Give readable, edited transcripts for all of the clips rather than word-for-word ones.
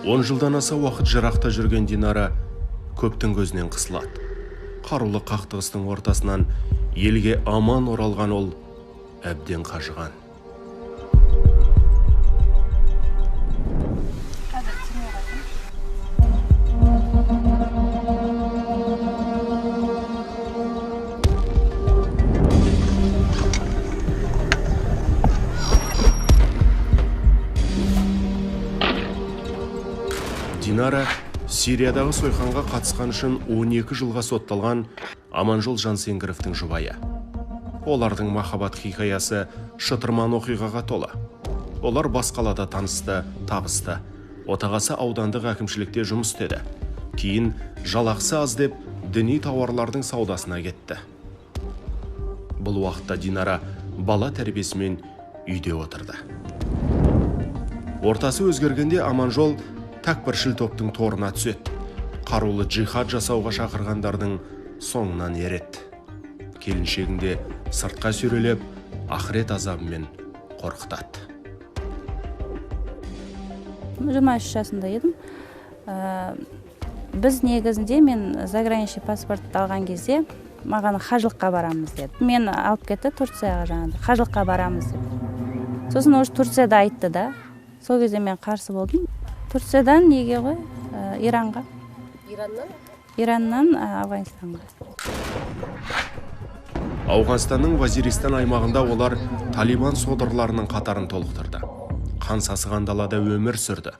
10 жылдан аса уақыт жырақта жүрген Динара көптің көзінен қысылады. Қарулы қақтығыстың ортасынан елге аман оралған ол әбден қажыған. Динара Сириядағы сойқанға қатысқан үшін 12 жылға сотталған Аманжол Жансенгіровтің жұбайы. Олардың махаббат хикаясы шытырман оқиғаға толы. Олар бас қалада танысты, табысты. Отағасы аудандық әкімшілікте жұмыс істеді. Кейін жалақысы аз деп діни тауарлардың саудасына кетті. Бұл уақытта Динара бала тәрбиесімен үйде отырды. Ортасы өзгергенде Аманжол тәкпіршіл топтың торына түседі. Қарулы джихад жасауға шақырғандардың соңынан ереді. Келіншегінде сыртқа сүйрелеп, ақырет азабымен қорқытады. 23 жасында едім. Біз негізінде мен заграничный паспорт алған кезде маған қажылыққа барамыз деді. Мен алып кетті Турцияға жаңағы. Қажылыққа барамыз деді. Сосын уже Турцияда айтты да. Сол кезде мен қарсы болдым. Турциядан неге ғой? Иранға. Ираннан Ауғанстанға. Ауғанстанның Вазиристан аймағында олар Талибан содырларының қатарын толықтырды. Қан сасыған далада өмір сүрді.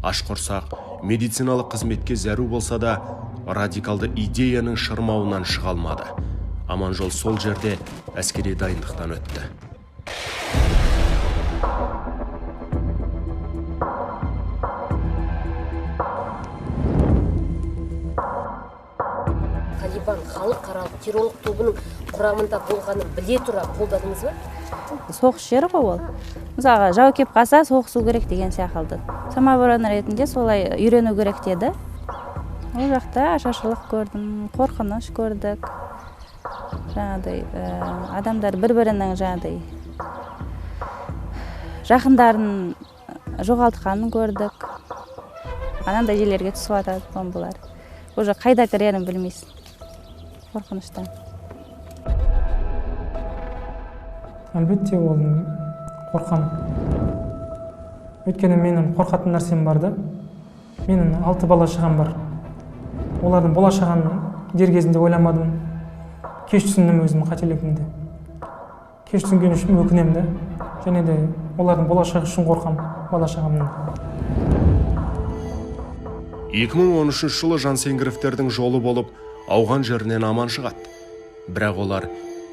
Аш құрсақ, медициналық қызметке зәру болса да, радикалды идеяның шырмауынан шыға алмады. Аманжол сол жерде әскери дайындықтан өтті. Талибан халықаралық террорлық тобының құрамында болғанын біле тұра қолдадыңыз ба? Соғыс жері ғой ол. Мысалға, жау кеп қалса соғысу керек деген сияқты. Самооборона ретінде солай үйрену керек деді. Ол жақта ашаршылық көрдім, қорқыныш көрдік. Жаңағыдай адамдар бір-бірінің жаңағыдай жақындарын жоғалтқанын көрдік. Анандай жерлерге түсіп жатады бомбалар. Уже қайда кірерін білмейсің. Қорқыныштан. Әлбетте ол қорқам. Өйткені менің қорқатын нәрсем бар да. Менің 6 бала шағам бар. Олардың болашағын дер кезінде ойламадым. Кеш түсіндім өзім қателігімді. Кеш түсінген үшін өкінем де. Және де олардың болашағы үшін қорқам, бала шағамның. 2013 жылы Жансенгіровтердің жолы болып, ауған жерінен аман шығады. Бірақ олар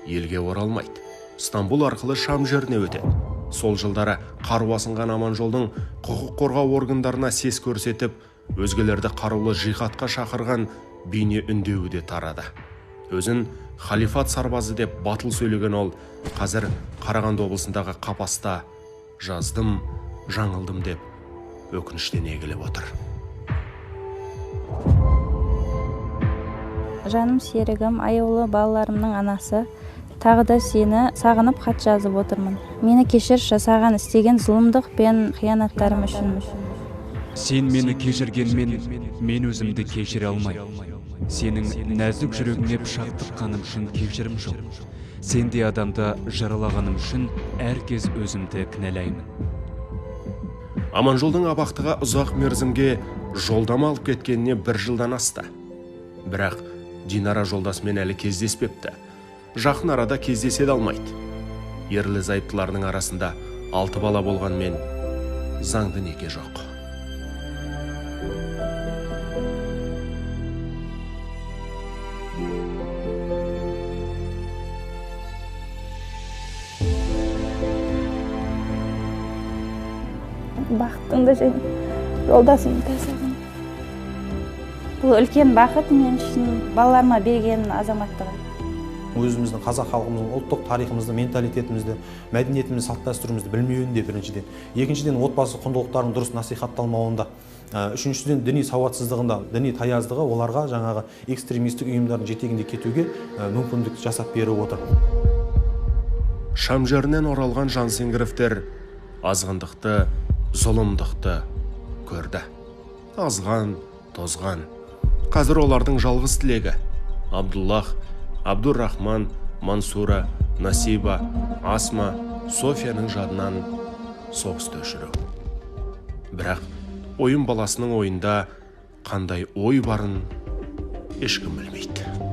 елге оралмайды. Стамбул арқылы Шам жеріне өтеді. Сол жылдары қару асынған Аманжолдың құқық қорғау органдарына сес көрсетіп, өзгелерді қарулы жихадқа шақырған бейне үндеуі де тарады. Өзін халифат сарбазы деп батыл сөйлеген ол, қазір Қарағанды облысындағы қапаста жаздым, жаңылдым деп өкініштен егіліп отыр. Жаным серігім, аяулы балаларымның анасы, тағы да сені сағынып хат жазып отырмын. Мені кешірші саған істеген зұлымдық пен қиянаттарым үшін. Сен мені кешіргенмен, мен өзімді кешіре алмай. Сенің нәзік жүрегіңе пышақ тыққаным үшін кешірім жоқ. Сенде адамды жаралағаным үшін әркез өзімді кінәлаймын. Аманжолдың абақтыға ұзақ мерзімге жолдама алып кеткеніне 1 жылдан асты. Бірақ Динара жолдасымен әлі кездеспепті. Жақын арада кездесе алмайды. Ерлі зайыптылардың арасында 6 бала болғанмен заңды неке жоқ. Бақытыңды және жолдасыңды тасыған. Бұл үлкен бақыт мен үшін балаларыма берген азаматтығы. Өзіміздің қазақ халқымыздың ұлттық тарихымызды, менталитетімізді, мәдениетімізді, салт дәстүрімізді білмеуінде біріншіден. Екіншіден отбасы құндылықтарының дұрыс насихатталмауында. Үшіншіден діни сауатсыздығында, діни таяздығы оларға жаңағы экстремистік ұйымдардың жетегінде кетуге мүмкіндік жасап беріп отыр. Шам жерінен оралған Жансенгіровтер азғындықты, зұлымдықты көрді. азған тозған. Қазір олардың жалғыз тілегі Абдуллах, Абдуррахман, Мансура, Насиба, Асма, Софияның жадынан соғысты өшіру. Бірақ ойын баласының ойында қандай ой барын ешкім білмейді.